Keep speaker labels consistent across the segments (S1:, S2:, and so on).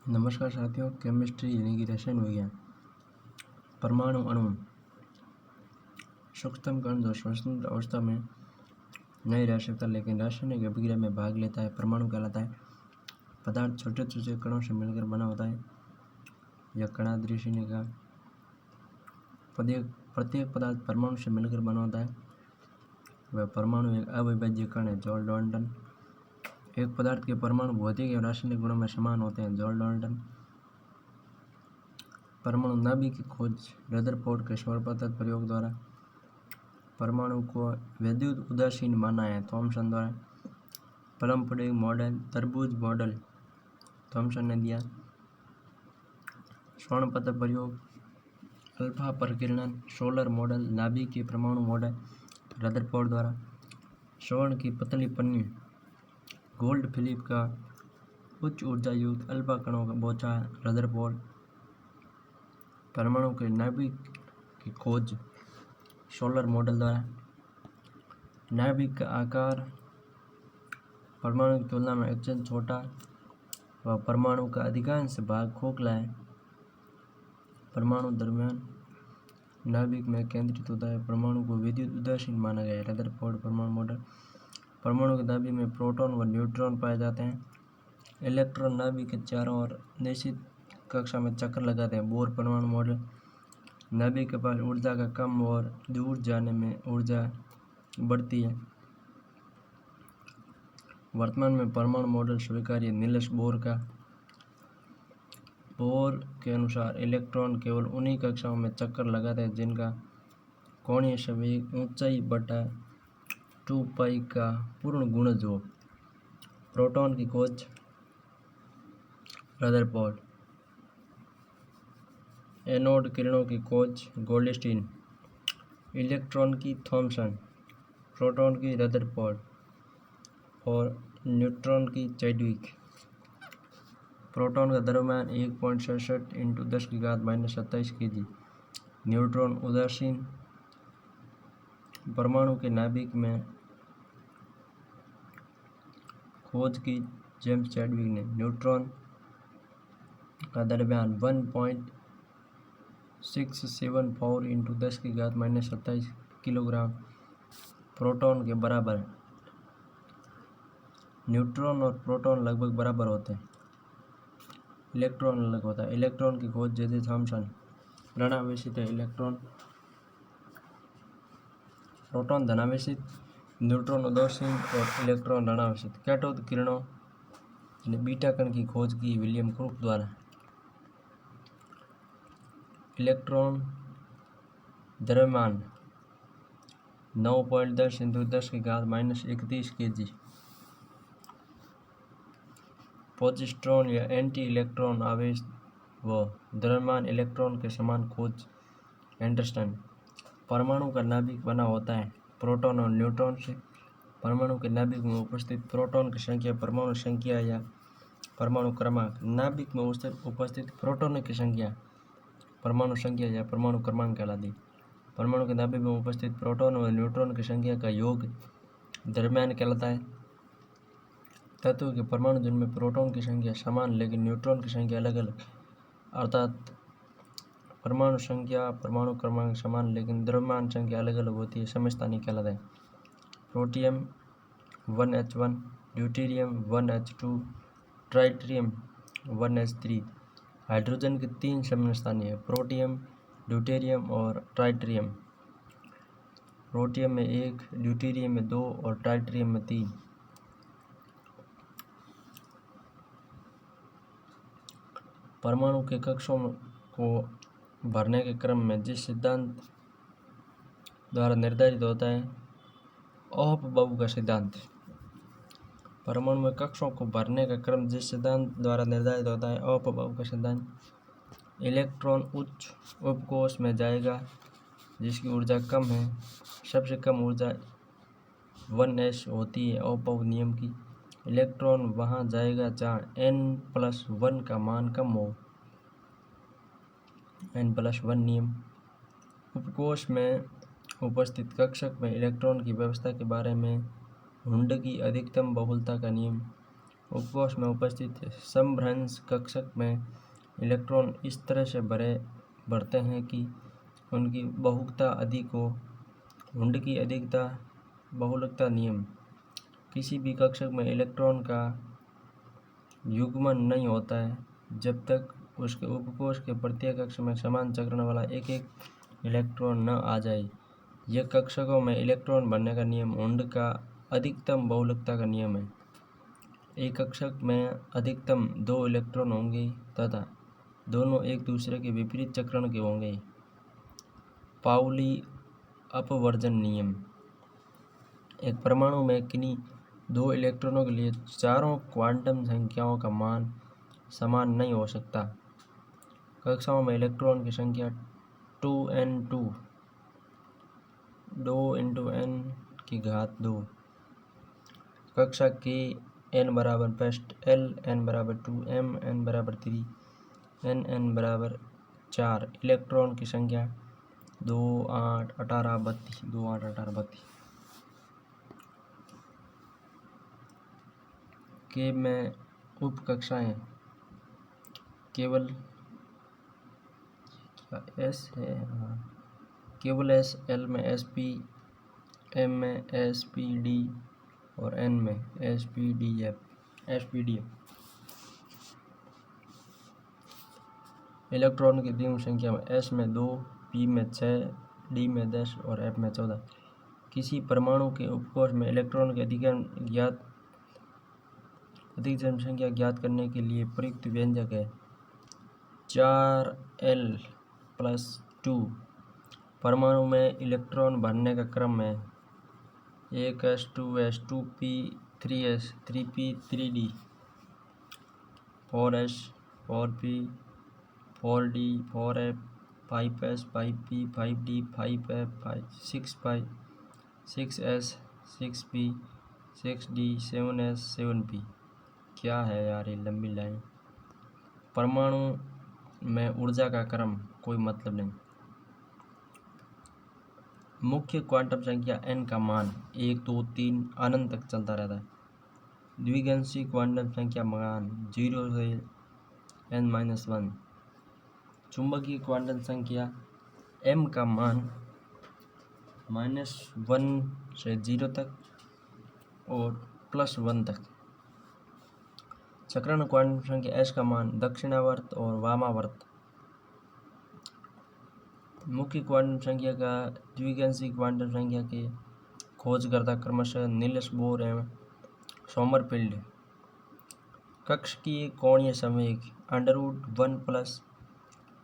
S1: नमस्कार साथियों, केमिस्ट्री यानी कि रसायन विज्ञान। परमाणु अणु सूक्ष्म कण जो स्वतंत्र अवस्था में नहीं रह सकता लेकिन रासायनिक अभिक्रिया में भाग लेता है, परमाणु कहलाता है। पदार्थ छोटे छोटे कणों से मिलकर बना होता है। यह कणादृष्टि ने कहा प्रत्येक पदार्थ परमाणु से मिलकर बना होता है। वह परमाणु एक अविभाज्य कण है। George Dalton. एक पदार्थ के परमाणु भौतिक एवं रासायनिक गुणों में समान होते हैं। George Dalton. परमाणु नाभिक की खोज रदरफोर्ड के सर्वप्रथम प्रयोग द्वारा। परमाणु को विद्युत उदासीन माना है, थॉमसन द्वारा। प्लम पुडिंग मॉडल, तरबूज मॉडल थॉमसन ने दिया। स्वर्णपत्र प्रयोग, अल्फा प्रकीर्णन, सोलर मॉडल, नाभिक के परमाणु मॉडल रदरफोर्ड द्वारा। स्वर्ण की पतली पन्नी, गोल्ड फिलिप का उच्च ऊर्जा युक्त अल्फा कणों का बोचा रदरफोर्ड। परमाणु के नाभिक की खोज सोलर मॉडल द्वारा। नाभिक का आकार परमाणु की तुलना में अत्यंत छोटा व परमाणु का अधिकांश भाग खोखला है। परमाणु दरमियान नाभिक में केंद्रित होता है। परमाणु को विद्युत उदासीन माना गया है, रदरफोर्ड परमाणु मॉडल। परमाणु के नाभिक में प्रोटॉन व न्यूट्रॉन पाए जाते हैं। इलेक्ट्रॉन नाभिक के चारों ओर निश्चित कक्षा में चक्कर लगाते हैं, बोर परमाणु मॉडल। नाभिक के पास ऊर्जा का कम और दूर जाने में ऊर्जा बढ़ती है। वर्तमान में परमाणु मॉडल स्वीकार्य नील्स बोर का। बोर के अनुसार इलेक्ट्रॉन केवल उन्हीं कक्षाओं में चक्कर लगाते हैं जिनका कोणीय संवेग ऊंचाई बटा 2 पाई का पूर्ण गुणज हो। प्रोटॉन की खोज रदरफोर्ड। एनोड किरणों की खोज गोल्डस्टीन। इलेक्ट्रॉन की थॉमसन, प्रोटॉन की रदरफोर्ड और न्यूट्रॉन की चैडविक। प्रोटॉन का द्रव्यमान 1.67 × 10⁻⁻27 kg। न्यूट्रॉन उदासीन। परमाणु के नाभिक में खोज की जेम्स चैडविक ने। न्यूट्रॉन का द्रव्यमान 1.674 × 10⁻⁻27 किलोग्राम प्रोटॉन के बराबर है। न्यूट्रॉन और प्रोटॉन लगभग बराबर होते हैं। इलेक्ट्रॉन अलग होता है। इलेक्ट्रॉन की खोज जे थॉमसन। ऋणावेशित है इलेक्ट्रॉन। प्रोटॉन धनावेशित, न्यूट्रॉन उदासीन और इलेक्ट्रॉन ऋणावेशित। कैथोड किरणों ने बीटा कण की खोज की विलियम क्रूक द्वारा। इलेक्ट्रॉन द्रव्यमान 9.10 × 10⁻⁻31 kg। पॉजिट्रॉन या एंटी इलेक्ट्रॉन आवेश व द्रव्यमान इलेक्ट्रॉन के समान खोज एंडरसन। परमाणु का नाभिक बना होता है प्रोटॉन और न्यूट्रॉन से। परमाणु के नाभिक में उपस्थित प्रोटॉन की संख्या परमाणु संख्या या परमाणु क्रमांक। नाभिक में उपस्थित प्रोटॉन की संख्या परमाणु संख्या या परमाणु क्रमांक कहलाती है। परमाणु के नाभिक में उपस्थित प्रोटॉन और न्यूट्रॉन की संख्या का योग द्रव्यमान कहलाता है। तत्व के परमाणु जिनमें प्रोटॉन की संख्या समान लेकिन न्यूट्रॉन की संख्या अलग अलग, अर्थात परमाणु संख्या परमाणु क्रमांक समान लेकिन द्रव्यमान संख्या अलग अलग होती है, समस्थानिक कहलाता है। Protium 1H1, deuterium 1H2, ट्राइटिरियम 1H3। Hydrogen के 3 समस्थानिक है, प्रोटियम, ड्यूटेरियम और ट्राइटिरियम। प्रोटियम में 1, ड्यूटेरियम में 2 और ट्राइटिरियम में 3। परमाणु के कक्षों को भरने के क्रम में जिस सिद्धांत द्वारा निर्धारित होता है, ओहम का सिद्धांत। परमाणु में कक्षों को भरने का क्रम जिस सिद्धांत द्वारा निर्धारित होता है, ओहम का सिद्धांत। इलेक्ट्रॉन उच्च उपकोष में जाएगा जिसकी ऊर्जा कम है। सबसे कम ऊर्जा 1s होती है ओहम नियम की। इलेक्ट्रॉन वहां जाएगा जहाँ n+1 का मान कम हो, n+1 नियम। उपकोष में उपस्थित कक्षक में इलेक्ट्रॉन की व्यवस्था के बारे में हुंड की अधिकतम बहुलता का नियम। उपकोष में उपस्थित समभ्रंश कक्षक में इलेक्ट्रॉन इस तरह से भरते हैं कि उनकी बहुलकता अधिक हो। हुंड की अधिकता बहुलकता नियम। किसी भी कक्षक में इलेक्ट्रॉन का युग्मन नहीं होता है जब तक उसके उपकोष के प्रत्येक कक्ष में समान चक्रण वाला एक एक इलेक्ट्रॉन न आ जाए। यह कक्षकों में इलेक्ट्रॉन भरने का नियम हुंड का अधिकतम बहुलकता का नियम है। एक कक्षक में अधिकतम 2 इलेक्ट्रॉन होंगे तथा दोनों एक दूसरे के विपरीत चक्रण के होंगे। पाउली अपवर्जन नियम। एक परमाणु में किन्हीं 2 इलेक्ट्रॉनों के लिए चारों क्वांटम संख्याओं का मान समान नहीं हो सकता। कक्षाओं में इलेक्ट्रॉन की संख्या 2n2 2 × n⁻²। कक्षा के n बराबर फर्स्ट l n बराबर 2 m n बराबर 3 n बराबर 4। इलेक्ट्रॉन की संख्या 2 8 18 32 2 8 18 32। के में उप कक्षाएं केवल एस है, केवल एस, एल में sp, m में spd और n में spdf। इलेक्ट्रॉन की द्विम संख्या में s में 2, p में 6, d में 10 और f में 14। किसी परमाणु के उपकोष में इलेक्ट्रॉन की अधिक जनसंख्या ज्ञात करने के लिए प्रयुक्त व्यंजक है 4l+2। परमाणु में इलेक्ट्रॉन भरने का क्रम है 1s 2s 2p 3s 3p 3d 4s 4p 4d 4f 5s 5p 5d 5f 6p 6s 6p 6d 7s 7p। क्या है यार ये लंबी लाइन। परमाणु में ऊर्जा का क्रम कोई मतलब नहीं। मुख्य क्वांटम संख्या n का मान 1 2 3 अनंत तक चलता रहता है। द्विगांशी क्वांटम संख्या मान 0 से n-1। चुंबकीय क्वांटम संख्या m का मान -1 से 0 तक और +1 तक। चक्रण क्वांटम संख्या s का मान दक्षिणावर्त और वामावर्त। मुख्य क्वांटम संख्या का द्विगांशी क्वांटम संख्या के खोजकर्ता क्रमशः नील्स बोर एवं सोमरफील्ड। कक्षकीय कोणीय संवेग √1 +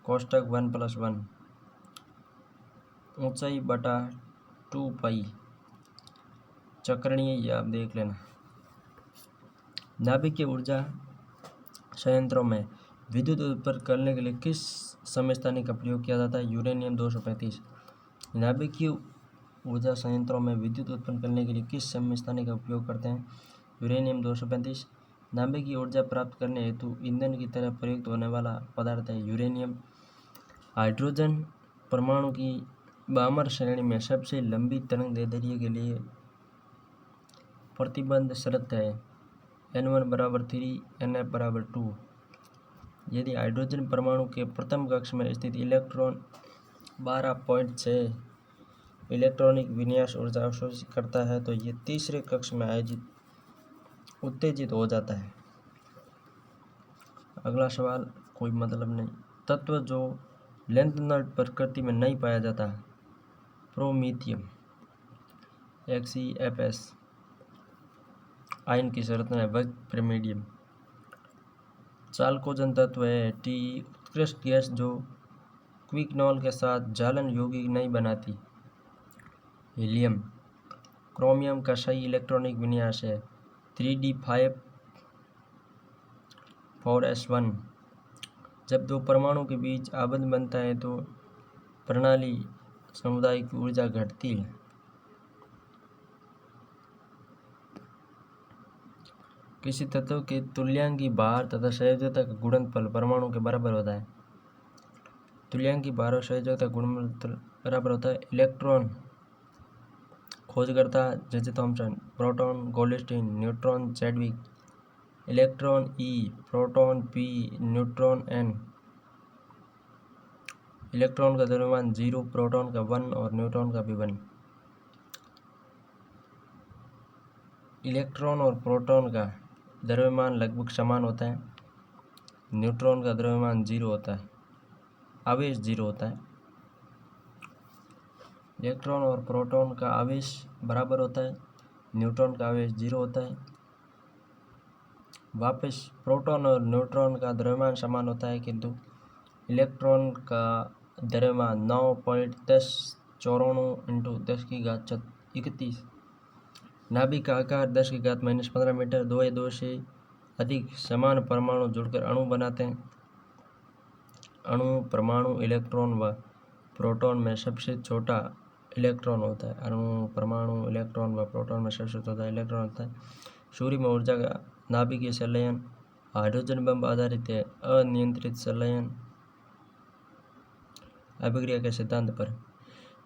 S1: कोष्टक 1 + 1 ऊंचाई बटा 2π। चक्रणीय ये आप देख लेना। नाभिकीय ऊर्जा संयंत्रों में विद्युत उत्पन्न करने के लिए किस समस्थानिक का प्रयोग किया जाता है? यूरेनियम 235। नाभिकीय ऊर्जा संयंत्रों में विद्युत उत्पन्न करने के लिए किस समस्थानिक का उपयोग करते हैं? यूरेनियम 235। नाभिकीय ऊर्जा प्राप्त करने हेतु ईंधन की तरह प्रयुक्त होने वाला पदार्थ है यूरेनियम। हाइड्रोजन परमाणु की बामर श्रेणी में सबसे लंबी तरंगदैर्ध्य के लिए प्रतिबंध शर्त है n1 = 3 nf = 2। यदि हाइड्रोजन परमाणु के प्रथम कक्ष में स्थित इलेक्ट्रॉन 12.6 इलेक्ट्रॉनिक विन्यास ऊर्जा अवशोषित करता है तो ये तीसरे कक्ष में उत्तेजित हो जाता है। अगला सवाल कोई मतलब नहीं। तत्व जो लेंथनर प्रकृति में नहीं पाया जाता। Promethium XeFs। आयन की संरचना है वज्रप्रमेडियम। चालकोजन तत्व है Te। उत्कृष्ट गैस जो क्विकनॉल के साथ जालन यौगिक नहीं बनाती। हीलियम। क्रोमियम का सही इलेक्ट्रॉनिक विन्यास है 3d5 4s1। जब दो परमाणु के बीच आबंध बनता है तो प्रणाली समुदाय की ऊर्जा घटती है। किसी तत्व के तुल्यांकी भार तथा संयोजकता का गुणनफल परमाणु के बराबर होता है। तुल्यांकी भार और संयोजकता गुणनफल बराबर होता है। इलेक्ट्रॉन खोजकर्ता J.J. Thomson. Proton Goldstein. Neutron Chadwick. Electron E, proton P, neutron N. Electron का द्रव्यमान 0, प्रोटॉन का 1 और न्यूट्रॉन का भी 1। इलेक्ट्रॉन और प्रोटॉन का द्रव्यमान लगभग समान होता है। न्यूट्रॉन का द्रव्यमान 0 होता है, आवेश 0 होता है। इलेक्ट्रॉन और प्रोटॉन का आवेश बराबर होता है, न्यूट्रॉन का आवेश 0 होता है। वापस प्रोटॉन और न्यूट्रॉन का द्रव्यमान समान होता है, किंतु इलेक्ट्रॉन का द्रव्यमान 9.1094 × 10⁻31। नाभिक का आकार 10⁻−15 मीटर। 2 या 2 से अधिक समान परमाणु जुड़कर अणु बनाते हैं। अणु परमाणु इलेक्ट्रॉन व प्रोटॉन में सबसे छोटा इलेक्ट्रॉन होता है। अणु परमाणु इलेक्ट्रॉन व प्रोटॉन में सबसे छोटा इलेक्ट्रॉन होता है। सूर्य में ऊर्जा का नाभिकीय संलयन हाइड्रोजन बम आधारित है। अनियंत्रित संलयन अभिक्रिया के सिद्धांत पर।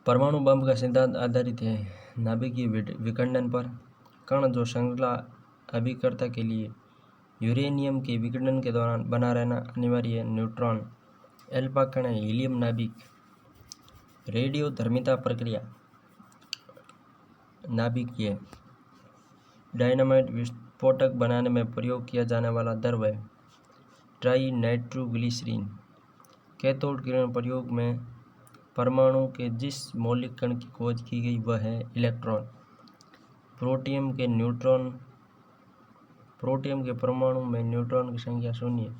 S1: परमाणु बम का सिद्धांत आधारित है नाभिकीय विखंडन पर। कण जो श्रृंखला अभिकर्ता के लिए यूरेनियम के विखंडन के दौरान बना रहना अनिवार्य है। न्यूट्रॉन एल्फा कण है। हीलियम नाभिक। रेडियोधर्मिता प्रक्रिया नाभिकीय। डायनामाइट विस्फोटक बनाने में प्रयोग किया जाने वाला द्रव्य है ट्राई नाइट्रोग्लिसरीन। कैथोड किरण प्रयोग में परमाणु के जिस मौलिक कण की खोज की गई वह है इलेक्ट्रॉन। प्रोटियम के परमाणु में न्यूट्रॉन की संख्या 0।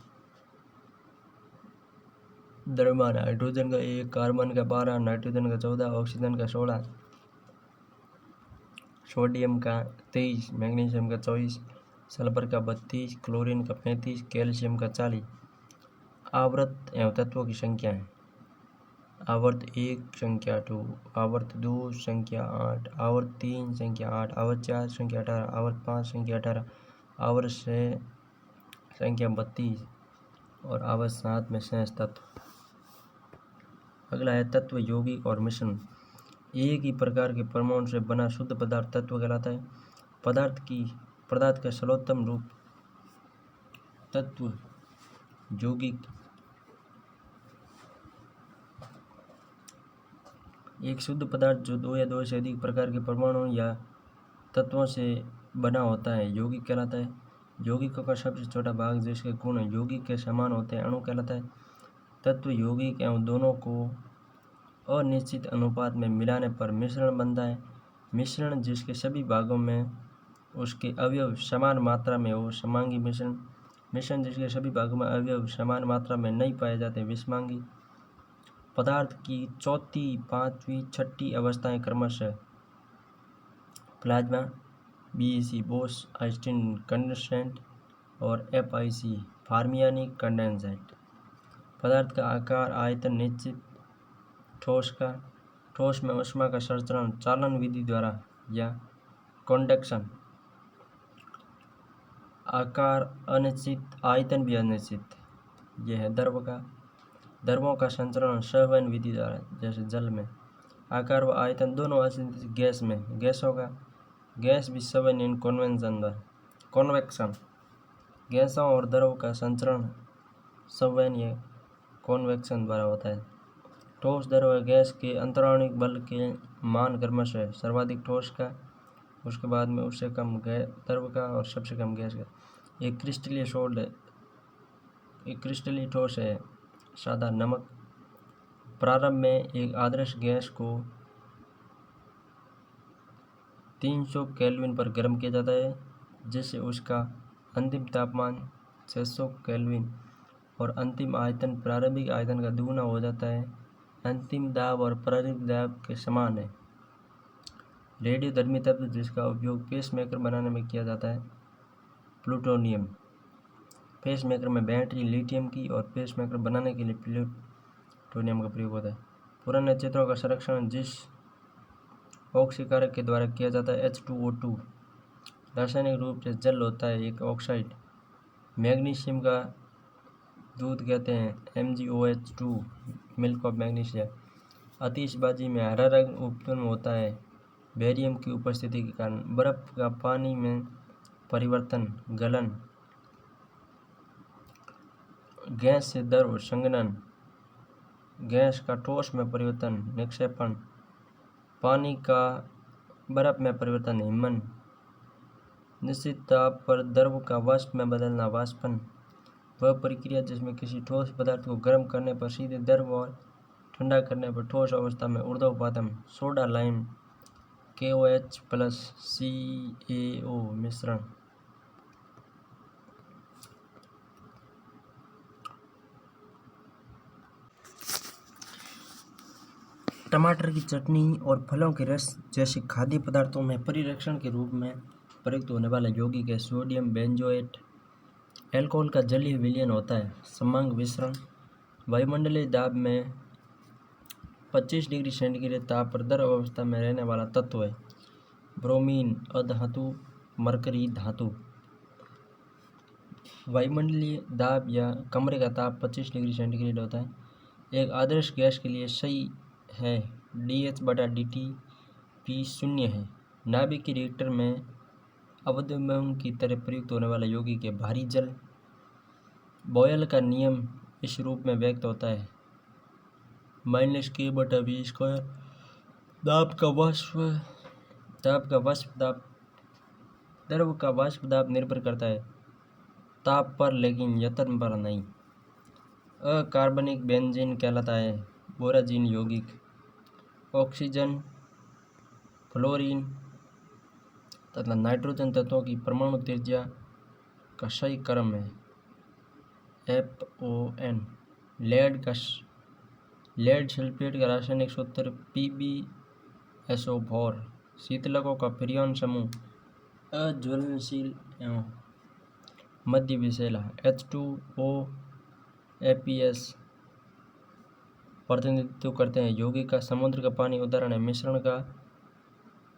S1: द्रव्यमान हाइड्रोजन का 1, कार्बन का 12, नाइट्रोजन का 14, ऑक्सीजन का 16, सोडियम का 23, मैग्नीशियम का 24, सल्फर का 32, क्लोरीन का 35, कैल्शियम का 40। आवर्त एवं तत्वों की संख्या है। आवर्त 1 संख्या 2, आवर्त 2 संख्या 8, आवर्त 3 संख्या 8, आवर्त 4 संख्या 18, आवर्त 5 संख्या 18, आवर्त 6 संख्या 32 और आवर्त 7 में शेष तत्व। अगला है तत्व, यौगिक और मिश्रण। एक ही प्रकार के परमाणु से बना शुद्ध पदार्थ तत्व कहलाता है। पदार्थ का सर्वोत्तम रूप तत्व, यौगिक। एक शुद्ध पदार्थ जो 2 या 2 से अधिक प्रकार के परमाणु या तत्वों से बना होता है यौगिक कहलाता है। यौगिकों का सबसे छोटा भाग जिसके गुण यौगिक के समान होते हैं अणु कहलाता है। तत्व, यौगिक एवं दोनों को अनिश्चित अनुपात में मिलाने पर मिश्रण बनता है। मिश्रण जिसके सभी भागों में उसके अवयव समान मात्रा में हो समांगी मिश्रण। मिश्रण जिसके सभी भागों में अवयव समान मात्रा में नहीं पाए जाते विषमांगी। पदार्थ की चौथी, पांचवी, छठी अवस्थाएं क्रमशः plasma, BeC Bose Einstein condensate और FIC फार्मियानी कंडेंसेट। पदार्थ का आकार, आयतन निश्चित। ठोस में ऊष्मा का संचरण चालन विधि द्वारा या कंडक्शन। आकार अनिश्चित, आयतन भी अनिश्चित। यह है द्रवों का संचरण संवहन विधि द्वारा, जैसे जल में। आकार व आयतन दोनों अनिश्चित। गैस में गैस भी संवहन इन कॉन्वेक्शन। गैसों और द्रव का संचरण संवहन या कॉन्वेक्शन द्वारा होता है। ठोस, द्रव, गैस के अंतराणुविक बल के मान क्रमशः सर्वाधिक ठोस का, उसके बाद में उससे कम द्रव का और सबसे कम गैस का। एक क्रिस्टलीय ठोस है सादा नमक। प्रारंभ में एक आदर्श गैस को 300 केल्विन पर गर्म किया जाता है, जिससे उसका अंतिम तापमान 600 केल्विन और अंतिम आयतन प्रारंभिक आयतन का दुगुना हो जाता है। अंतिम दाब और प्रारंभिक दाब के समान है। रेडियोधर्मी तत्व जिसका उपयोग पेसमेकर बनाने में किया जाता है प्लूटोनियम। पेसमेकर में बैटरी लिथियम की और पेसमेकर बनाने के लिए प्लूटोनियम का प्रयोग होता है। पुराने चित्रों का संरक्षण जिस ऑक्सीकारक के द्वारा किया जाता है H2O2। रासायनिक रूप से जल होता है एक ऑक्साइड। मैग्नीशियम का दूध कहते हैं MgOH2, मिल्क ऑफ मैग्नीशिया। आतिशबाजी में हरा रंग उत्पन्न होता है बेरियम की उपस्थिति के कारण। बर्फ का पानी में परिवर्तन, गलन गैस से द्रव संघनन, गैस का ठोस में परिवर्तन निक्षेपण, पानी का बर्फ में परिवर्तन हिमन, निश्चित ताप पर द्रव का वाष्प में बदलना वाष्पन, वह प्रक्रिया जिसमें किसी ठोस पदार्थ को गर्म करने पर सीधे द्रव और ठंडा करने पर ठोस अवस्था में ऊर्ध्वपातम, soda lime KOH plus CaO मिश्रण। टमाटर की चटनी और फलों के रस जैसे खाद्य पदार्थों में परिरक्षण के रूप में प्रयुक्त होने वाला यौगिक है सोडियम बेंजोएट। एल्कोहल का जलीय विलयन होता है समांग मिश्रण। वायुमंडलीय दाब में 25 डिग्री सेंटीग्रेड ताप पर द्रव अवस्था में रहने वाला तत्व है ब्रोमीन अधातु, मरकरी धातु। वायुमंडलीय दाब या कमरे का ताप 25 डिग्री सेंटीग्रेड होता है। एक आदर्श गैस के लिए सही है dH/dt P 0 है। नाभिक के रिएक्टर में अवद्युम्न की तरह प्रयुक्त होने वाला यौगिक है भारी जल। बॉयल का नियम इस रूप में व्यक्त होता है -K/V²। दाब का वाष्प दाब निर्भर करता है ताप पर लेकिन यत्न पर नहीं। अकार्बनिक बेंजीन कहलाता है बोराजीन यौगिक। ऑक्सीजन, फ्लोरीन तथा नाइट्रोजन तत्वों की परमाणु त्रिज्या का सही क्रम है FON। लेड सल्फेट का रासायनिक सूत्र PbSO4। शीतलकों का फ्रियॉन समूह अज्वलनशील एवं मध्य विषैला H2O APS प्रतिनिधित्व करते हैं। यौगिक का समुद्र का पानी उदाहरण है मिश्रण का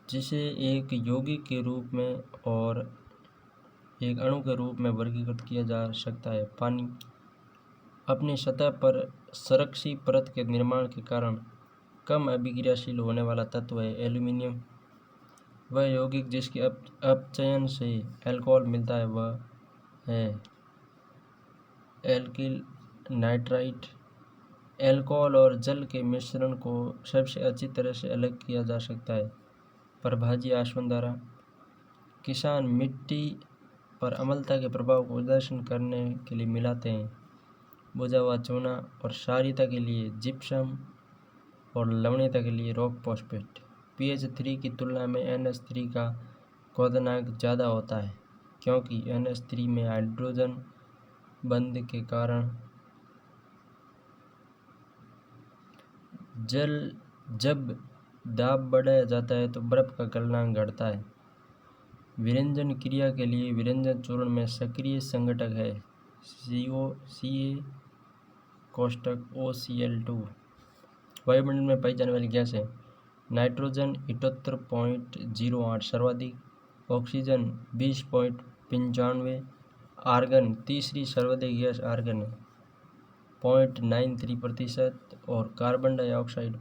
S1: जिसे एक यौगिक के रूप में और एक अणु के रूप में वर्गीकृत किया जा सकता है। पानी अपनी सतह पर संरक्षी परत के निर्माण के कारण कम अभिक्रियाशील होने वाला तत्व है एल्यूमीनियम। वह यौगिक जिसके अपचयन से अल्कोहल मिलता है वह है एल्किल नाइट्राइट। अल्कोहल और जल के मिश्रण को सबसे अच्छी तरह से अलग किया जा सकता है प्रभाजी आसवन द्वारा। किसान मिट्टी पर अम्लता के प्रभाव को प्रदर्शन करने के लिए मिलाते हैं बुझा हुआ चूना और क्षारीयता के लिए जिप्सम और लवणीयता के लिए रॉक फॉस्फेट। pH 3 की तुलना में NH3 का क्वथनांक ज़्यादा होता है क्योंकि NH3 में हाइड्रोजन बंध के कारण जब दाब बढ़ाया जाता है तो बर्फ का गलनांक घटता है। विरंजन क्रिया के लिए विरंजन चूर्ण में सक्रिय संघटक है CaO2। वायुमंडल में पाई जाने वाली गैस है नाइट्रोजन 78.08 सर्वाधिक, ऑक्सीजन 20.95, आर्गन तीसरी सर्वाधिक गैस आर्गन है 0.93% और कार्बन डाइऑक्साइड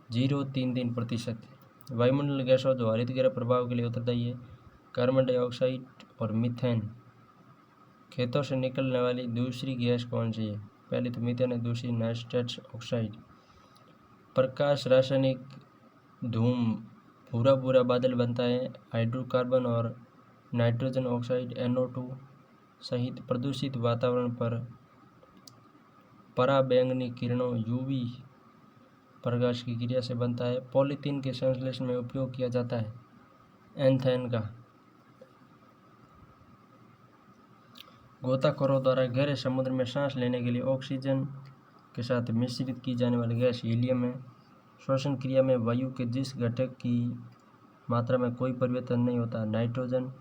S1: 0.033%। वायुमंडल गैसों जो हरित गृह प्रभाव के लिए उत्तरदायी है कार्बन डाइऑक्साइड और मीथेन। खेतों से निकलने वाली दूसरी गैस कौन सी है? पहली तो मीथेन है, दूसरी नाइट्रस ऑक्साइड। प्रकाश रासायनिक धूम भूरा बादल बनता है हाइड्रोकार्बन और नाइट्रोजन ऑक्साइड NO2 सहित प्रदूषित वातावरण पर पराबैंगनी किरणों UV प्रकाश की क्रिया से बनता है। पॉलीथीन के संश्लेषण में उपयोग किया जाता है एंथेन का। गोताखोरों द्वारा गहरे समुद्र में सांस लेने के लिए ऑक्सीजन के साथ मिश्रित की जाने वाली गैस हीलियम है। श्वसन क्रिया में वायु के जिस घटक की मात्रा में कोई परिवर्तन नहीं होता नाइट्रोजन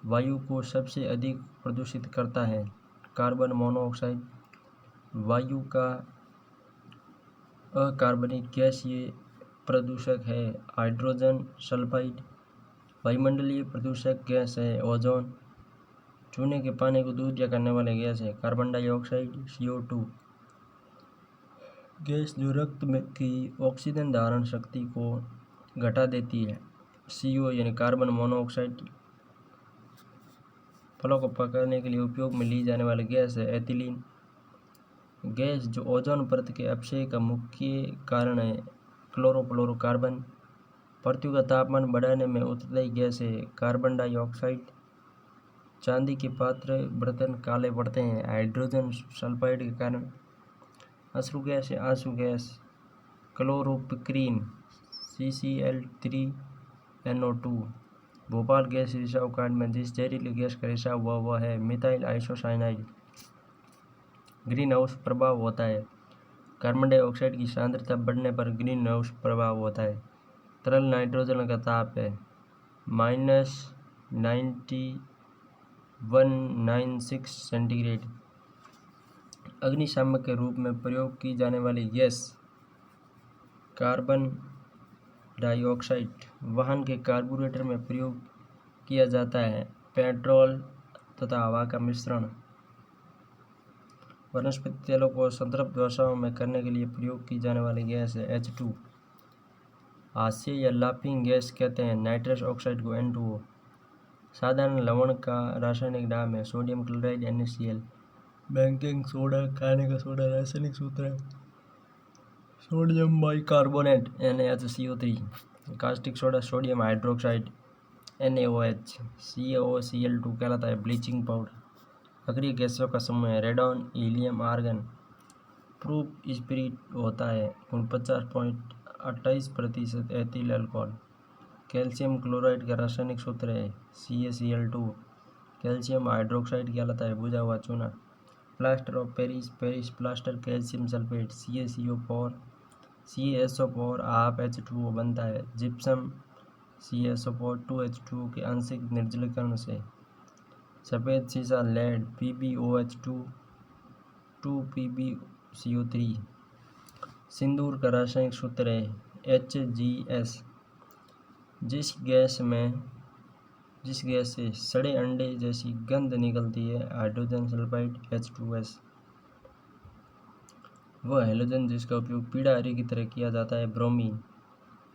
S1: वायु को सबसे अधिक प्रदूषित करता है। कार्बन मोनोऑक्साइड वायु का अकार्बनिक गैसीय प्रदूषक है। हाइड्रोजन सल्फाइड वायुमंडलीय प्रदूषक गैस है। ओजोन चूने के पानी को दूधिया करने वाली गैस है। कार्बन डाइऑक्साइड CO2 गैस जो रक्त में की ऑक्सीजन धारण शक्ति को घटा देती है। CO यानी कार्बन मोनोऑक्साइड फलों को पकाने के लिए उपयोग में ली जाने वाली गैस है एथिलीन गैस, जो ओजोन परत के अपक्षय का मुख्य कारण है। क्लोरोफ्लोरोकार्बन, पृथ्वी का तापमान बढ़ाने में उत्तरदायी गैस है। कार्बन डाइऑक्साइड, चांदी के पात्र बर्तन काले पड़ते हैं हाइड्रोजन सल्फाइड के कारण। अश्रु गैस या आंसू gas, chloropicrin, CCl3NO2। Bhopal gas रिसाव कांड में जिस जहरीली गैस का रिसाव हुआ वह है मिथाइल आइसोसाइनाइड। ग्रीन हाउस प्रभाव होता है। कार्बन डाइऑक्साइड की सांद्रता बढ़ने पर ग्रीन हाउस प्रभाव होता है। तरल नाइट्रोजन का ताप है -9196 सेंटीग्रेड। अग्निशामक के रूप में प्रयोग की जाने वाली गैस कार्बन डाइऑक्साइड। वाहन के कार्बोरेटर में प्रयोग किया जाता है। पेट्रोल तथा हवा का मिश्रण। वनस्पति तेलों को संतृप्त वसाओं में करने के लिए प्रयोग की जाने वाली गैस है H2। हास्य या लाफिंग गैस कहते हैं नाइट्रस ऑक्साइड को N2O। साधारण लवण का रासायनिक नाम है sodium chloride NaCl। Baking soda खाने का सोडा रासायनिक सूत्र है sodium bicarbonate NaHCO3। Caustic soda sodium hydroxide NaOH। CaOCl2 कहलाता है ब्लीचिंग पाउडर। अक्रिय गैसों का समूह है radon, helium, argon. Proof spirit होता है 49.28% एथिल अल्कोहल। कैल्शियम क्लोराइड का रासायनिक सूत्र है CaCl2। कैल्शियम हाइड्रोक्साइड कहलाता है बुझा हुआ चूना। Plaster of Paris, Paris plaster, calcium sulphate CaSO4 half H2O बनता है। जिप्सम CaSO4 2H2O के आंशिक निर्जलीकरण से। सफ़ेद सीसा लेड PbOH2 2PbCO3। सिंदूर का रासायनिक सूत्र है HGS। जिस गैस से सड़े अंडे जैसी गंध निकलती है हाइड्रोजन सल्फाइड H2S। वह हैलोजन जिसका उपयोग पीड़ा हरे की तरह किया जाता है ब्रोमीन।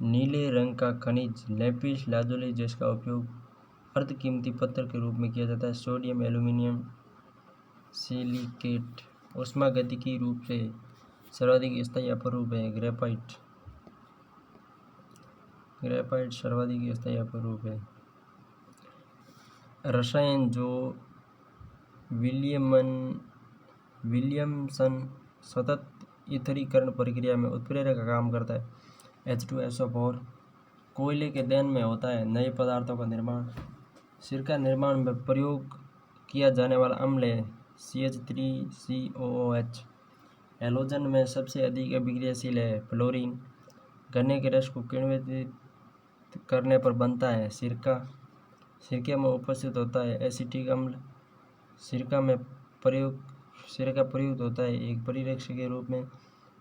S1: नीले रंग का खनिज लेपिस लाजुली जिसका उपयोग अर्धकीमती पत्थर के रूप में किया जाता है सोडियम एल्यूमिनियम सिलिकेट। ऊष्मागतिकी रूप से सर्वाधिक स्थायी अपरूप है ग्रेफाइट सर्वाधिक स्थायी अपरूप है। रसायन जो विलियमसन सतत ईथरीकरण प्रक्रिया में उत्प्रेरक का काम करता है H2SO4। कोयले के दहन में होता है नए पदार्थों का निर्माण। सिरका निर्माण में प्रयोग किया जाने वाला अम्ल है CH3COOH। हैलोजन में सबसे अधिक अभिक्रियाशील है फ्लोरीन। गन्ने के रस को किण्वित करने पर बनता है सिरका। सिरके में उपस्थित होता है एसिटिक अम्ल। सिरका प्रयुक्त होता है एक परिरक्षक के रूप में।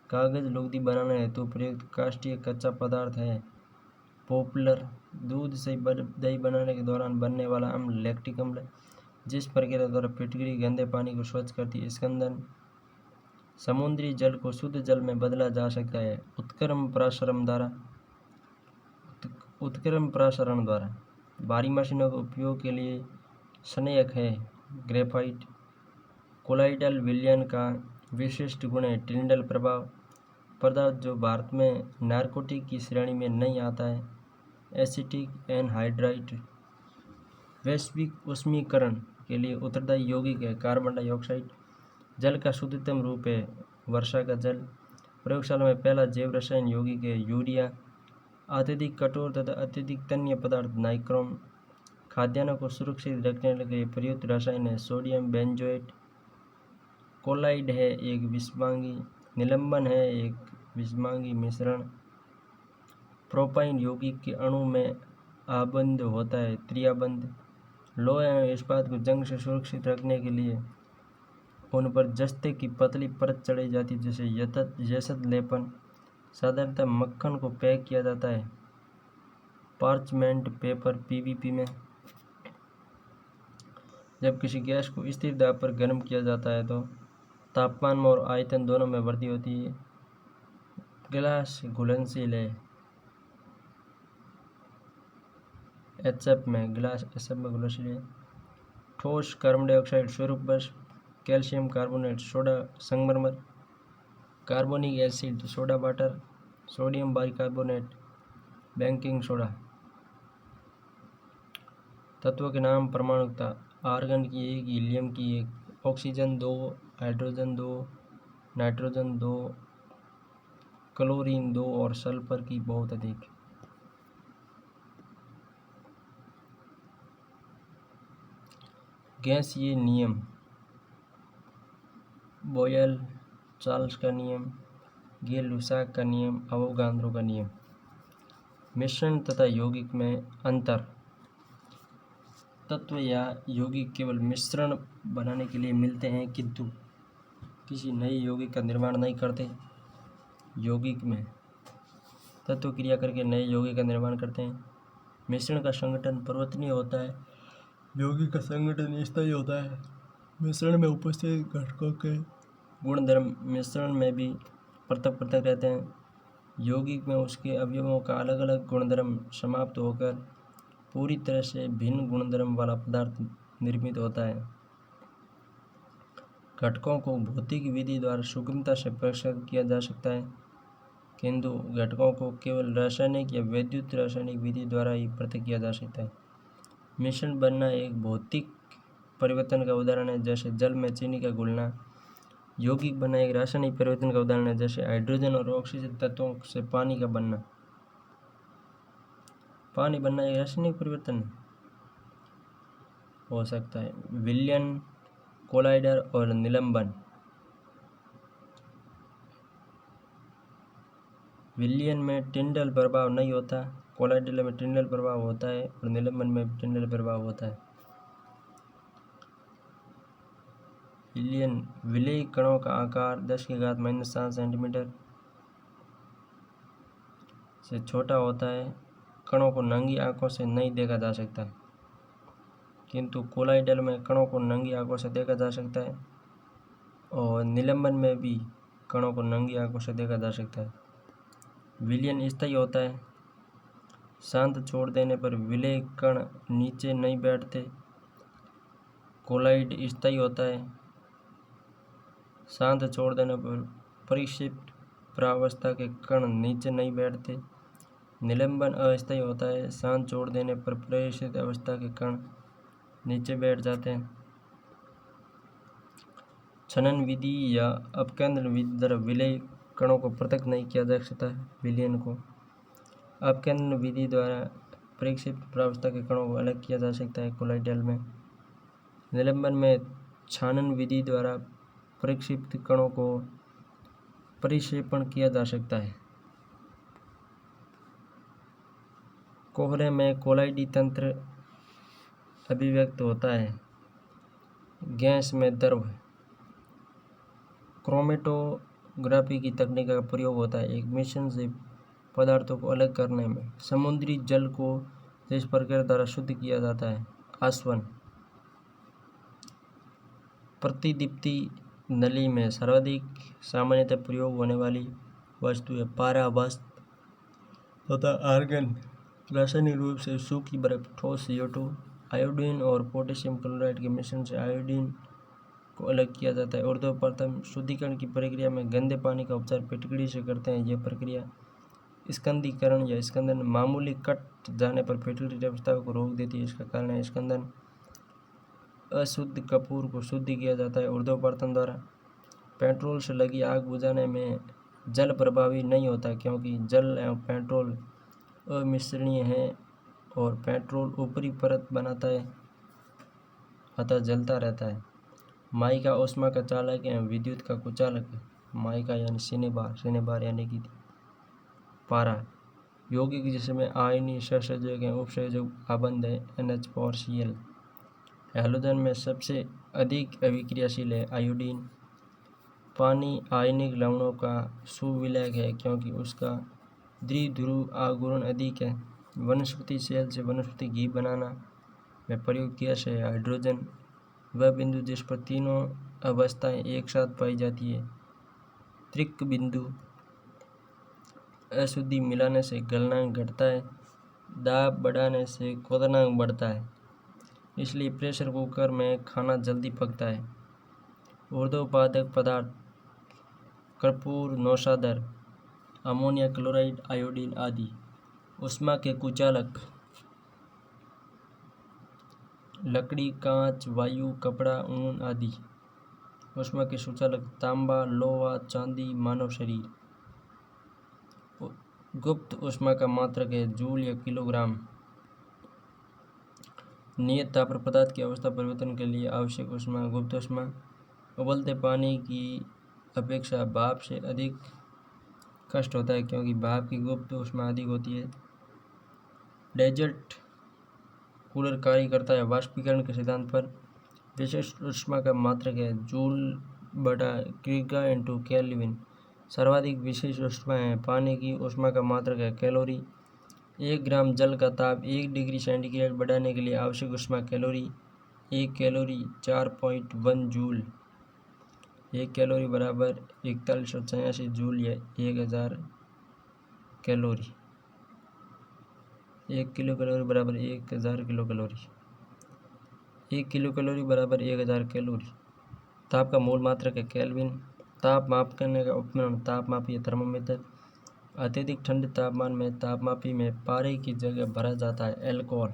S1: कागज लुगदी बनाने हेतु प्रयुक्त काष्ठीय कच्चा पदार्थ है पॉपुलर। दूध से दही बनाने के दौरान बनने वाला अम्ल लैक्टिक अम्ल, जिस प्रक्रिया द्वारा फिटकरी गंदे पानी को स्वच्छ करती है स्कंदन। समुद्री जल को शुद्ध जल में बदला जा सकता है उत्क्रम प्रसारण द्वारा। भारी मशीनों के उपयोग के लिए सहायक है ग्रेफाइट। कोलाइडल विलयन का विशिष्ट गुण है टिंडल प्रभाव। पदार्थ जो भारत में नारकोटिक की श्रेणी में नहीं आता है एसिटिक एनहाइड्राइड। वैश्विक ऊष्मीकरण के लिए उत्तरदायी यौगिक है कार्बन डाइऑक्साइड। जल का शुद्धतम रूप है वर्षा का जल। प्रयोगशाला में पहला जैव रसायन यौगिक है यूरिया। अत्यधिक कठोर तथा अत्यधिक तन्य पदार्थ नाइक्रोम। खाद्यान्नों को सुरक्षित रखने के लिए प्रयुक्त रसायन है सोडियम बेंजोएट। कोलाइड है एक विषमांगी। निलंबन है एक विषमांगी मिश्रण। प्रोपाइन यौगिक के अणु में आबंध होता है त्रिआबंध। लोहा एवं इस्पात को जंग से सुरक्षित रखने के लिए उन पर जस्ते की पतली परत चढ़ाई जाती है जैसे यशत लेपन। साधारणतः मक्खन को पैक किया जाता है पार्चमेंट पेपर PVP में। जब किसी गैस को स्थिर दाब पर गर्म किया जाता है तो तापमान में और आयतन दोनों में वृद्धि होती है। गिलास घुलनशील है HF में घुलनशील है। ठोस कार्बन डाइऑक्साइड स्वरूप बस, कैल्शियम कार्बोनेट सोडा संगमरमर, carbonic acid soda water, sodium bicarbonate baking soda. तत्वों के नाम परमाणुकता, आर्गन की 1, हीलियम की 1, ऑक्सीजन 2, हाइड्रोजन 2, नाइट्रोजन 2, क्लोरीन 2 और सल्फर की बहुत अधिक। गैसीय नियम, बॉयल चार्ल्स का नियम, गे-लुसाक का नियम, अवोगाद्रो का नियम। मिश्रण तथा यौगिक में अंतर, तत्व या यौगिक केवल मिश्रण बनाने के लिए मिलते हैं किंतु किसी नए यौगिक का निर्माण नहीं करते। यौगिक में तत्व क्रिया करके नए यौगिक का निर्माण करते हैं। मिश्रण का संगठन परिवर्तनीय होता है, यौगिक का संगठन स्थायी होता है। मिश्रण में उपस्थित घटकों के गुणधर्म मिश्रण में भी पृथक पृथक रहते हैं। यौगिक में उसके अवयवों का अलग अलग गुणधर्म समाप्त होकर पूरी तरह से भिन्न गुणधर्म वाला पदार्थ निर्मित होता है। घटकों को भौतिक विधि द्वारा सूक्ष्मता से पृथक किया जा सकता है किंतु घटकों को केवल रासायनिक या वैद्युत रासायनिक विधि द्वारा ही पृथक किया जा सकता है। मिश्रण बनना एक भौतिक परिवर्तन का उदाहरण है, जैसे जल में चीनी का घुलना। यौगिक बनना एक रासायनिक परिवर्तन का उदाहरण है, जैसे हाइड्रोजन और ऑक्सीजन तत्वों से पानी का बनना। पानी बनना एक रासायनिक परिवर्तन हो सकता है। विलयन, कोलाइडर और निलंबन। विलयन में टिंडल प्रभाव नहीं होता, कोलाइडर में टिंडल प्रभाव होता है और निलंबन में टिंडल प्रभाव होता है। विलयन, विलेय कणों का आकार 10⁻⁻7 सेंटीमीटर से छोटा होता है। कणों को नंगी आंखों से नहीं देखा जा सकता, किंतु कोलाइडल में कणों को नंगी आंखों से देखा जा सकता है और निलंबन में भी कणों को नंगी आंखों से देखा जा सकता है। विलयन स्थायी होता है, शांत छोड़ देने पर विलेय कण नीचे नहीं बैठते। कोलाइड स्थायी होता है, शांत छोड़ देने पर परिक्षिप्त प्रावस्था के कण नीचे नहीं बैठते। निलंबन अस्थायी होता है, शांत छोड़ देने पर परिक्षिप्त अवस्था के कण नीचे बैठ जाते हैं। छनन विधि या अपकेंद्रण विधि द्वारा विलेय कणों को पृथक नहीं किया जा सकता है। विलयन को अपकेंद्रण विधि द्वारा परिक्षिप्त प्रावस्था के कणों को अलग किया जा सकता है। कोलाइडल में निलंबन में छानन विधि द्वारा परिक्षिप्त कणों को परिक्षेपण किया जा सकता है। कोहरे में कोलाइडी तंत्र अभिव्यक्त होता है। गैस में द्रव, क्रोमेटोग्राफी की तकनीक का प्रयोग होता है एक मिश्रण से पदार्थों को अलग करने में। समुद्री जल को इस प्रक्रिया द्वारा शुद्ध किया जाता है। आसवन, प्रतिदीप्ति नली में सर्वाधिक सामान्यतः प्रयोग होने वाली वस्तु है पारा, वस्त्र तथा आर्गन। रासायनिक रूप से सूखी बर्फ, ठोस CO2, आयोडीन और पोटेशियम क्लोराइड के मिश्रण से आयोडीन को अलग किया जाता है। ऊर्ध्वपातन शुद्धिकरण की प्रक्रिया में गंदे पानी का उपचार फिटकड़ी से करते हैं। यह प्रक्रिया स्कंदीकरण या स्कंदन मामूली कट जाने पर फिटकड़ी की अवस्था को रोक देती है। इसका कारण है स्कंदन। अशुद्ध कपूर को शुद्ध किया जाता है ऊर्ध्वपातन द्वारा। पेट्रोल से लगी आग बुझाने में जल प्रभावी नहीं होता क्योंकि जल एवं पेट्रोल अमिश्रणीय है और पेट्रोल ऊपरी परत बनाता है अतः जलता रहता है। माइका ऊष्मा का चालक एवं विद्युत का कुचालक है। माइका यानी सिनेबार यानी कि पारा। यौगिक जिसमें आयनीय सहसंयोजक एवं उपसंयोजक आबंध है NH4Cl। हैलोजन में सबसे अधिक अभिक्रियाशील है आयोडीन। पानी आयनिक लवणों का सुविलयक है क्योंकि उसका द्विध्रुव आघूर्ण अधिक है। वनस्पति सेल से वनस्पति घी बनाना में प्रयुक्त गैस है हाइड्रोजन। वह बिंदु जिस पर तीनों अवस्थाएं एक साथ पाई जाती है त्रिक बिंदु। अशुद्धि मिलाने से गलनांक घटता है, दाब बढ़ाने से क्वथनांक बढ़ता है। इसलिए प्रेशर कुकर में खाना जल्दी पकता है। ऊर्ध्वपादक पदार्थ कर्पूर, नौशादर, अमोनिया क्लोराइड, आयोडीन आदि। ऊष्मा के कुचालक लकड़ी, कांच, वायु, कपड़ा, ऊन आदि। ऊष्मा के सुचालक तांबा, लोहा, चांदी, मानव शरीर। गुप्त ऊष्मा का मात्रक है जूल या किलोग्राम। नियत ताप पर पदार्थ की अवस्था परिवर्तन के लिए आवश्यक ऊष्मा गुप्त ऊष्मा। उबलते पानी की अपेक्षा भाप से अधिक कष्ट होता है क्योंकि भाप की गुप्त ऊष्मा अधिक होती है। डेजर्ट कूलर कार्य करता है वाष्पीकरण के सिद्धांत पर। विशिष्ट ऊष्मा का मात्रक है जूल बटा क्रिगा इंटू केल्विन। सर्वाधिक विशिष्ट ऊष्मा है पानी की ऊष्मा का मात्रक है कैलोरी। 1 ग्राम जल का ताप 1 डिग्री सेंटीग्रेड बढ़ाने के लिए आवश्यक ऊष्मा कैलोरी। 1 calorie 4.1 joule. 1 कैलोरी बराबर 4186 जूल या 1000 कैलोरी। 1 किलो कैलोरी बराबर 1000 किलो कैलोरी। 1 किलो कैलोरी बराबर 1000 कैलोरी। ताप का मूल मात्रक है केल्विन। ताप मापने का उपकरण तापमापी थर्मोमीटर। अत्यधिक ठंडे तापमान में तापमापी में पारे की जगह भरा जाता है अल्कोहल।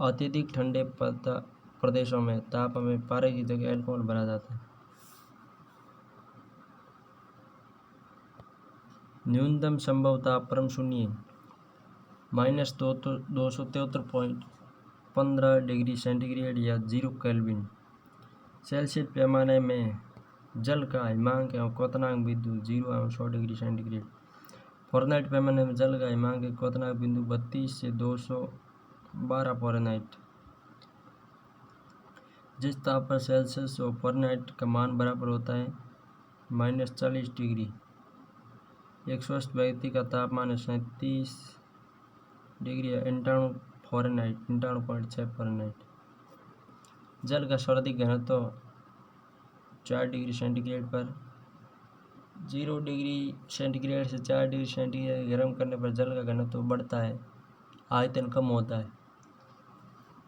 S1: अत्यधिक ठंडे प्रदेशों में ताप में पारे की जगह अल्कोहल भरा जाता है। न्यूनतम संभव ताप परम शून्य -273.15 डिग्री सेंटीग्रेड या 0 केल्विन। सेल्सियस पैमाने में जल का हिमांक एवं क्वथनांक बिंदु 0 एवं 100 डिग्री सेंटीग्रेड। फ़ारेनहाइट पैमाने में जल का हिमांक एवं क्वथनांक बिंदु 32 से 212 फ़ारेनहाइट। जिस ताप पर सेल्सियस और फ़ारेनहाइट का मान बराबर होता है -40 डिग्री। एक स्वस्थ व्यक्ति का तापमान है 37 डिग्री या 98 फ़ारेनहाइट 98.6 फ़ारेनहाइट। जल का सर्वाधिक घनत्व 4 डिग्री सेंटीग्रेड पर। 0 डिग्री सेंटीग्रेड से 4 डिग्री सेंटीग्रेड गर्म करने पर जल का घनत्व बढ़ता है, आयतन कम होता है।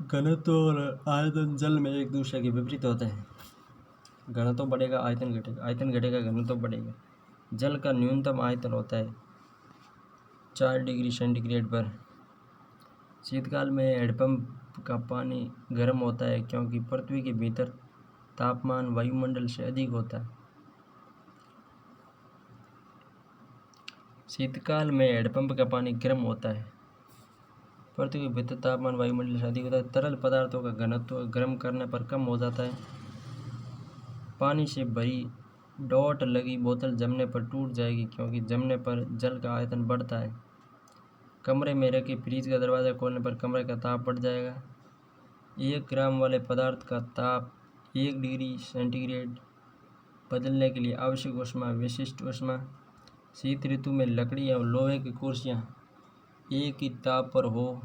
S1: घनत्व और आयतन जल में एक दूसरे के विपरीत होते हैं। घनत्व बढ़ेगा आयतन घटेगा, आयतन घटेगा घनत्व बढ़ेगा। जल का न्यूनतम आयतन होता है 4 डिग्री सेंटीग्रेड पर। शीतकाल में हैंडपंप का पानी गर्म होता है क्योंकि पृथ्वी के भीतर तापमान वायुमंडल से अधिक होता है। शीतकाल में हैंडपंप का पानी गर्म होता है, पृथ्वी के भीतर तापमान वायुमंडल से अधिक होता है। तरल पदार्थों का घनत्व गर्म करने पर कम हो जाता है। पानी से भरी डॉट लगी बोतल जमने पर टूट जाएगी क्योंकि जमने पर जल का आयतन बढ़ता है। कमरे में रखे फ्रिज का दरवाज़ा खोलने पर कमरे का ताप बढ़ जाएगा। 1 ग्राम वाले पदार्थ का ताप 1 डिग्री सेंटीग्रेड बदलने के लिए आवश्यक ऊष्मा विशिष्ट ऊष्मा। शीत ऋतु में लकड़ी और लोहे की कुर्सियाँ एक ही ताप पर हो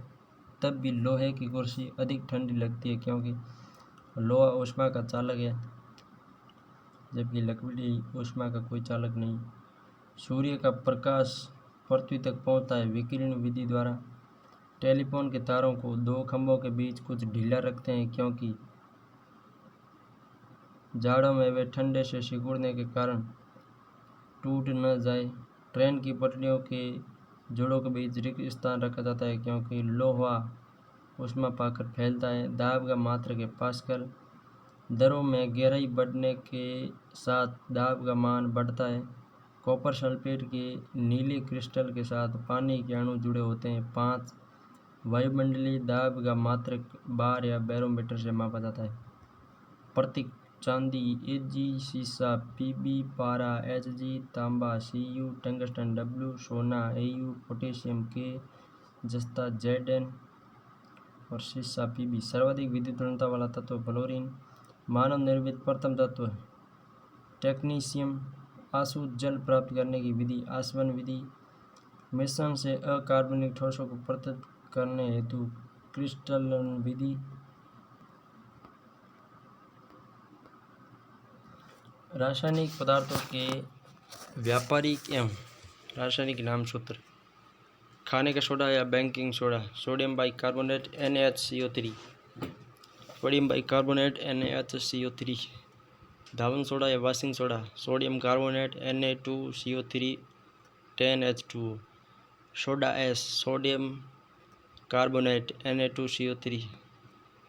S1: तब भी लोहे की कुर्सी अधिक ठंडी लगती है क्योंकि लोहा ऊष्मा का चालक है, जबकि लकड़ी ऊष्मा का कोई चालक नहीं। सूर्य का प्रकाश पृथ्वी तक पहुंचता है विकिरण विधि द्वारा। टेलीफोन के तारों को 2 खंभों के बीच कुछ ढीला रखते हैं क्योंकि जाड़ों में वे ठंडे से सिकुड़ने के कारण टूट न जाए। ट्रेन की पटरियों के जोड़ों के बीच रिक्त स्थान रखा जाता है क्योंकि लोहा ऊष्मा पाकर फैलता है। दाब का मात्रक है पास्कल। दरों में गहराई बढ़ने के साथ दाब का मान बढ़ता है। कॉपर सल्फेट के नीले क्रिस्टल के साथ पानी के अणु जुड़े होते हैं। 5 वायुमंडलीय दाब का मात्रक बार या बैरोमीटर से मापा जाता है। प्रतीक चांदी Ag, शीशा Pb, पारा Hg, तांबा Cu, टंगस्टन W, सोना Au, पोटेशियम K, जस्ता Zn और शीशा Pb। सर्वाधिक विद्युत ऋणता वाला तत्व फ्लोरीन। मानव निर्मित प्रथम तत्व टेक्नीशियम। आशुद्ध जल प्राप्त करने की विधि आसवन विधि। मिश्रण से अकार्बनिक ठोसों को पृथक करने हेतु क्रिस्टलन विधि। रासायनिक पदार्थों के व्यापारिक एवं रासायनिक नाम सूत्र। खाने का सोडा या baking soda sodium bicarbonate NaHCO3। Sodium bicarbonate NaHCO3, धावन सोडा या washing soda, sodium carbonate Na2CO3 10H2O, soda ash, sodium carbonate Na2CO3,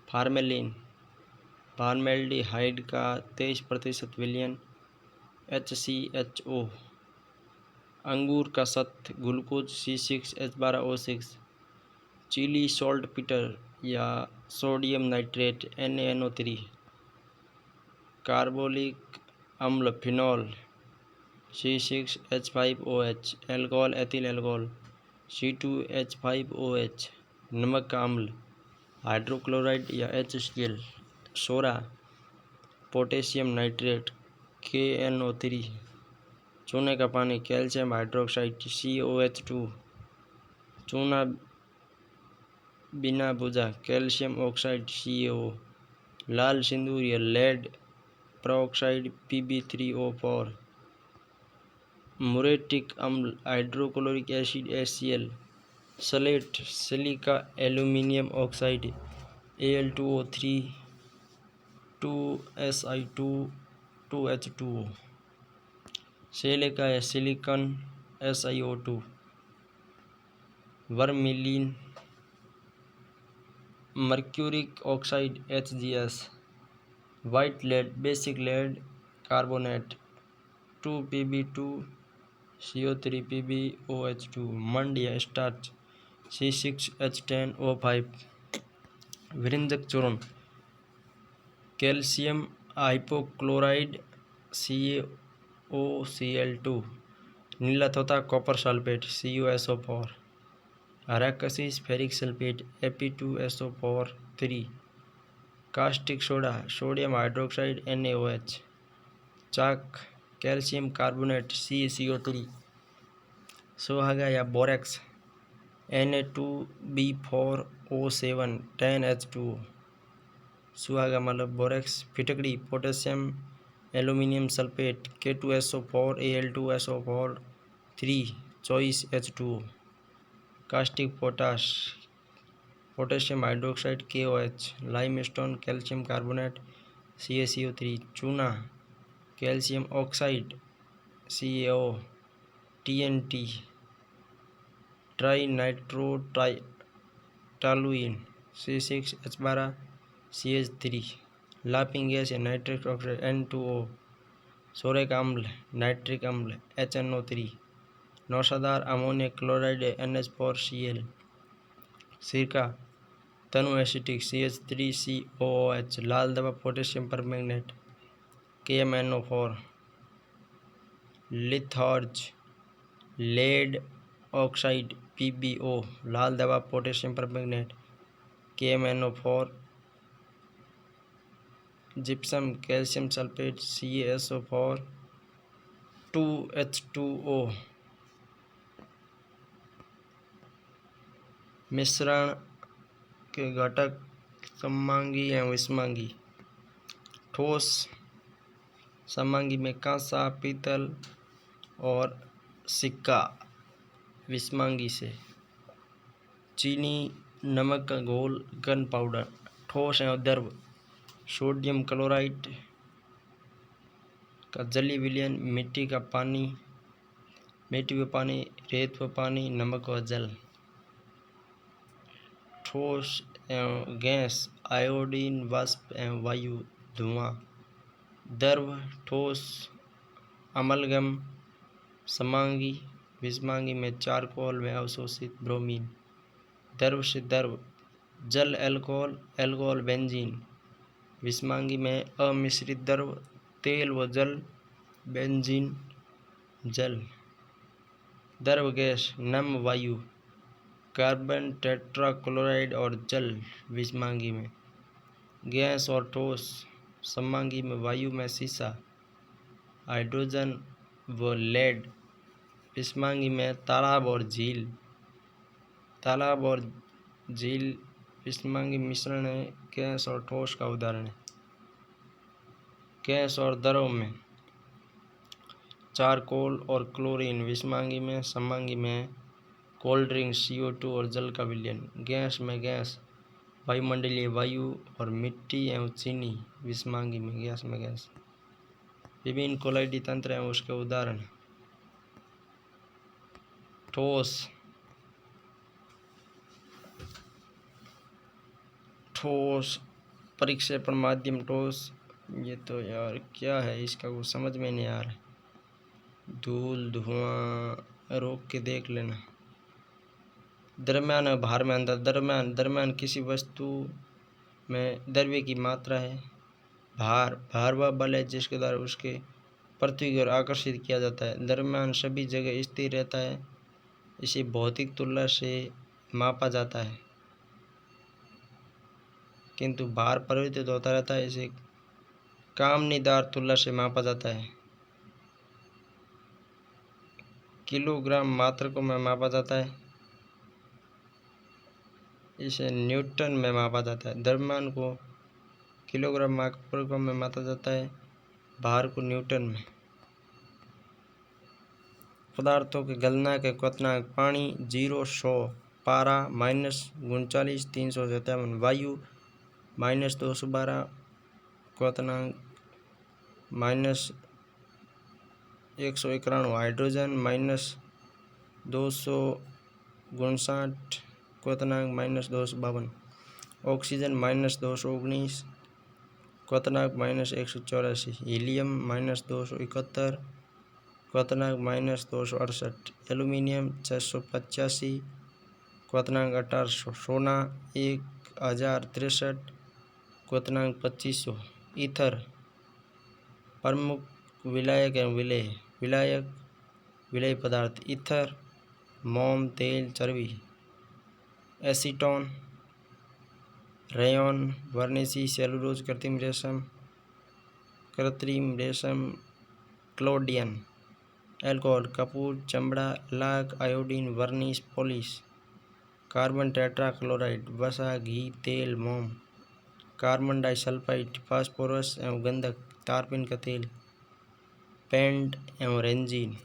S1: formalin, formaldehyde का 23% विलयन HCHO, अंगूर का सत्त glucose C6H12O6, Chile saltpetre या सोडियम नाइट्रेट NaNO3, कार्बोलिक अम्ल phenol C6H5OH, alcohol ethyl alcohol C2H5OH, नमक का अम्ल हाइड्रोक्लोराइड या HCl, सोरा, पोटेशियम नाइट्रेट KNO3, चूने का पानी कैल्शियम हाइड्रोक्साइड COH2, चूना बिना बुझा कैल्शियम ऑक्साइड CaO, लाल सिंदूर या लेड पेरोक्साइड Pb3O4, मुरेटिक अम्ल हाइड्रोक्लोरिक एसिड HCl, सलेट silica aluminium oxide Al2O3 2Si2 2H2O, silica या silicon SiO2, vermilion, mercuric oxide HGS, white lead basic lead carbonate 2Pb2 CO3 PbOH2, मंड या starch C6H10O5, विरंजक चूर्ण calcium hypochloride CaOCl2, नीला तोता copper sulphate CuSO4, हरा कशिश ferric sulphate Fe2SO4 3, caustic soda sodium hydroxide NaOH, chalk calcium carbonate CaCO3, सुहागा या borax Na2B4O7 10H2O, सुहागा मतलब बोरेक्स, फिटकड़ी potassium aluminium sulphate K2SO4 Al2SO4 3 चॉइस H2O, caustic potash potassium hydroxide KOH, limestone calcium carbonate CaCO3, चूना calcium oxide CaO, TNT trinitrotoluene C6H12CH3, laughing gas या nitric oxide N2O, सोरे का अम्ल nitric अम्ल HNO3, नौशादार अमोनियम क्लोराइड NH4Cl, सिरका तनु acetic CH3COOH, लाल दवा potassium permanganate KMNO4, litharge lead oxide PbO, लाल दवा potassium permanganate KMNO4, gypsum calcium sulphate CaSO4 2H2O, मिश्रण के घटक सममांगी या विषमांगी, ठोस सममांगी में कांसा पीतल और सिक्का, विषमांगी से चीनी नमक का घोल गन पाउडर, ठोस एवं द्रव सोडियम क्लोराइड का जली विलयन मिट्टी व पानी, रेत व पानी, नमक व जल, ठोस एवं गैस आयोडीन वाष्प एवं वायु धुआं, द्रव ठोस अमलगम समांगी, विषमांगी में चारकोल में अवशोषित ब्रोमीन, द्रव से द्रव जल एल्कोहल एल्कोहल बेंजीन, विषमांगी में अमिश्रित द्रव तेल व जल बेंजीन जल, द्रव गैस नम वायु कार्बन टेट्राक्लोराइड और जल, विषमांगी में गैस और ठोस सममांगी में वायु में सीसा हाइड्रोजन व लेड, विषमांगी में तालाब और झील विषमांगी मिश्रण है, गैस और ठोस का उदाहरण है। गैस और द्रव में चारकोल और क्लोरीन, विषमांगी में सममांगी में कोल्ड ड्रिंक CO2 और जल का विलयन, गैस में गैस वायुमंडलीय वायु और मिट्टी एवं चीनी विषमांगी में गैस। विभिन्न कोलाइडी तंत्र एवं उसके उदाहरण। ठोस परिक्षेपण माध्यम ठोस। ये तो यार क्या है, इसका कुछ समझ में नहीं आ रहा। धूल धुआं रोक के देख लेना। द्रव्यमान भार में अंतर। द्रव्यमान किसी वस्तु में द्रव्य की मात्रा है। भार वह बल है जिसके द्वारा उसके पृथ्वी की ओर आकर्षित किया जाता है। द्रव्यमान सभी जगह स्थिर रहता है, इसे भौतिक तुलना से मापा जाता है, किंतु भार परिवर्तित होता रहता है, इसे कामनीदार तुलना से मापा जाता है। किलोग्राम मात्रकों में मापा जाता है, इसे न्यूटन में मापा जाता है। द्रव्यमान को किलोग्राम मात्रकों में मापा जाता है, भार को न्यूटन में। पदार्थों के गलनांक क्वथनांक। पानी 0-100, पारा -39 357, वायु -212, क्वथनांक -191, हाइड्रोजन -259, क्वथनांक -252, ऑक्सीजन -219, क्वथनांक -184, हीलियम -271, क्वथनांक -268, एल्यूमिनियम 685, क्वथनांक 1800, सोना 1063, क्वथनांक 2500। ईथर प्रमुख विलायक एवं विलेय पदार्थ। ईथर, मोम, तेल, चर्बी। एसीटोन, रेयॉन, वर्निशी, सेलुलोज, कृत्रिम रेशम, क्लोडियन। एल्कोहल, कपूर, चमड़ा, lakh, iodine, वर्निश, polish. Carbon tetrachloride, वसा, घी, तेल, मोम। कार्बन डाइसल्फाइड, फास्फोरस एवं गंधक, तारपीन का तेल। पेंट एवं रेंजीन।